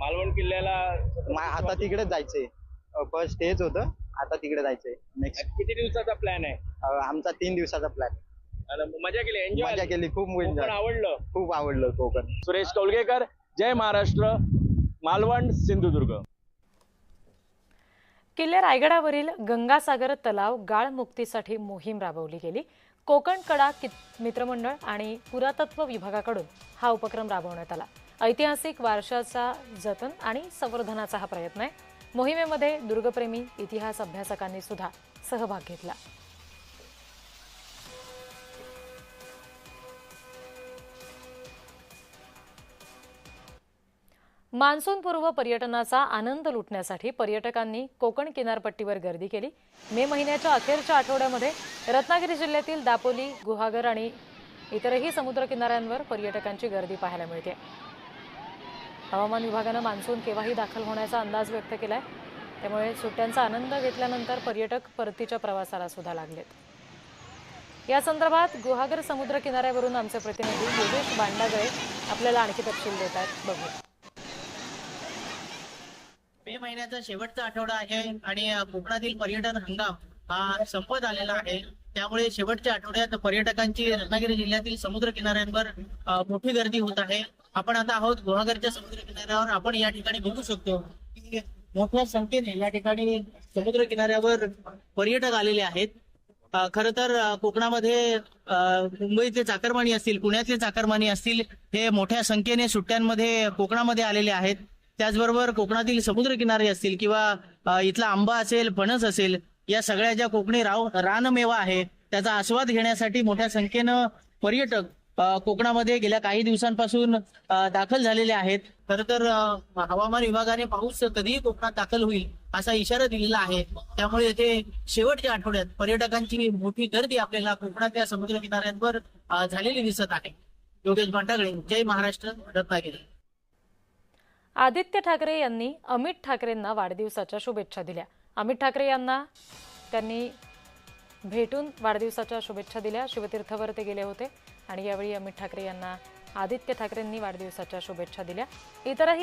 मालवण किल्ल्याला आता तिकडेच जायचंय. फर्स्ट हेच होतं, आता तिकडे जायचंय. नेक्स्ट किती दिवसाचा प्लॅन आहे? आमचा 3 दिवसाचा प्लॅन. मजा केली, एन्जॉय मजा केली, खूप कोकण आवडलं. खूप आवडलं कोकण. सुरेश कौलगेकर, जय महाराष्ट्र, मालवण, सिंधुदुर्ग. किल्ले रायगडावरील गंगासागर तलाव गाळमुक्तीसाठी मोहीम राबवली गेली. कोकण कडा मित्रमंडळ आणि पुरातत्व विभागाकडून हा उपक्रम राबवण्यात आला. ऐतिहासिक वारशाचा जतन आणि संवर्धनाचा हा प्रयत्न आहे. मोहिमेमध्ये दुर्गप्रेमी इतिहास अभ्यासकांनी सुद्धा सहभाग घेतला. मान्सूनपूर्व पर्यटनाचा आनंद लुटण्यासाठी पर्यटकांनी कोकण किनारपट्टीवर गर्दी केली. मे महिन्याच्या अखेरच्या आठवड्यामध्ये रत्नागिरी जिल्ह्यातील दापोली, गुहागर आणि इतरही समुद्र किनाऱ्यांवर पर्यटकांची गर्दी पाहायला मिळते. हवामान विभागानं मान्सून केव्हाही दाखल होण्याचा अंदाज व्यक्त केलाय. त्यामुळे सुट्ट्यांचा आनंद घेतल्यानंतर पर्यटक परतीच्या प्रवासाला सुद्धा लागलेत. या संदर्भात गुहागर समुद्र किनाऱ्यावरून आमचे प्रतिनिधी योगेश बांडागळे आपल्याला आणखी तपशील देत आहेत. बघूया. मे महिन्याचा शेवटचा आठवडा आहे आणि कोकणातील पर्यटन हंगाम हा संपत आलेला आहे. त्यामुळे शेवटच्या आठवड्यात पर्यटकांची रत्नागिरी जिल्ह्यातील समुद्र किनाऱ्यांवर मोठी गर्दी होत आहे. आपण आता आहोत गुहागरच्या समुद्र किनाऱ्यावर. आपण या ठिकाणी बघू शकतो की मोठ्या संख्येने या ठिकाणी समुद्र किनाऱ्यावर पर्यटक आलेले आहेत. खर तर कोकणामध्ये मुंबईचे चाकरमानी असतील, पुण्यातले चाकरमानी असतील, हे मोठ्या संख्येने सुट्ट्यांमध्ये कोकणामध्ये आलेले आहेत. त्याचबरोबर कोकणातील समुद्र किनारे असतील किंवा इथला आंबा असेल, फणस असेल, या सगळ्या ज्या कोकणी रानमेवा आहे त्याचा आस्वाद घेण्यासाठी मोठ्या संख्येनं पर्यटक कोकणामध्ये गेल्या काही दिवसांपासून दाखल झालेले आहेत. खरं तर हवामान विभागाने पाऊस कधीही कोकणात दाखल होईल असा इशारा दिलेला आहे. त्यामुळे येथे शेवटच्या आठवड्यात पर्यटकांची मोठी गर्दी आपल्याला कोकणातल्या समुद्र किनाऱ्यांवर झालेली दिसत आहे. योगेश बांडागळे, जय महाराष्ट्र, रत्नागिरी. आदित्य ठाकरे यांनी अमित ठाकरेंना वाढदिवसाच्या शुभेच्छा दिल्या. अमित ठाकरे यांना त्यांनी भेटून वाढदिवसाच्या शुभेच्छा दिल्या. शिवतीर्थवर ते गेले होते आणि यावेळी अमित ठाकरे यांना आदित्य ठाकरेंनी वाढदिवसाच्या शुभेच्छा दिल्या. इतरही